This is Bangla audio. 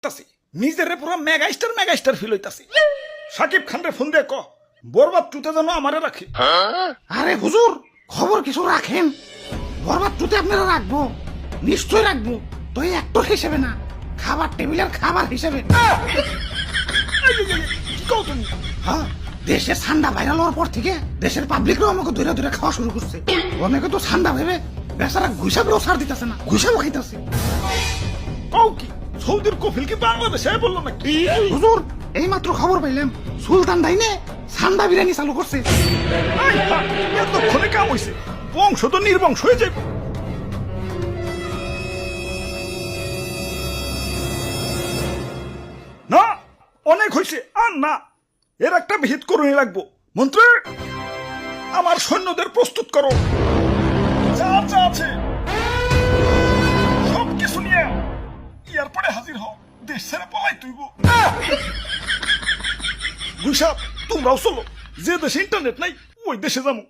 লাগতাছে, নিজেরে পুরো মেগাস্টার ফিল হইতাছে। সাকিব খান রে ফোন দিয়ে ক বরবাদ টুতে যেন আমারে রাখে। আরে হুজুর, খবর কিছু রাখেন। বরবাদ টুতে আপনারা রাখবো, নিশ্চয় রাখবো। তো এই অ্যাক্টর হিসেবে না, খাবার টেবিলের খাবার হিসেবে। কি কও তুমি? হ্যাঁ, দেশে ঠান্ডা ভাইরাল হওয়ার পর থেকে দেশের পাবলিকরাও আমাকে ধরে ধরে খাওয়া শুরু করছে। অনেকে তো ঠান্ডা ভেবে বেচারা ঘুষাগুলো ছাড় দিতেছে না, ঘুষাও খাইতেছে। কও কি সৌদির কফিল কি বাংলাদেশে বললো নাকি? হুজুর, এই মাত্র খবর পাইলাম সুলতান ডাইনে ঠান্ডা বিরিয়ানি চালু করছে। এতক্ষণে কাম হইছে, বংশ তো নির্বংশ হয়ে যাবে। না, অনেক হয়েছে, আর না। এর একটা বিহিত করুনি লাগবো। মন্ত্রী, আমার সৈন্যদের প্রস্তুত করো, যা যা আছে সব কিছু নিয়ে এয়ারপোর্টে হাজির হও। দেশ ছেড়ে পলাই তুইব। গুইসাপ, তোমরাও চলো, যে দেশে ইন্টারনেট নাই ওই দেশে যাবো।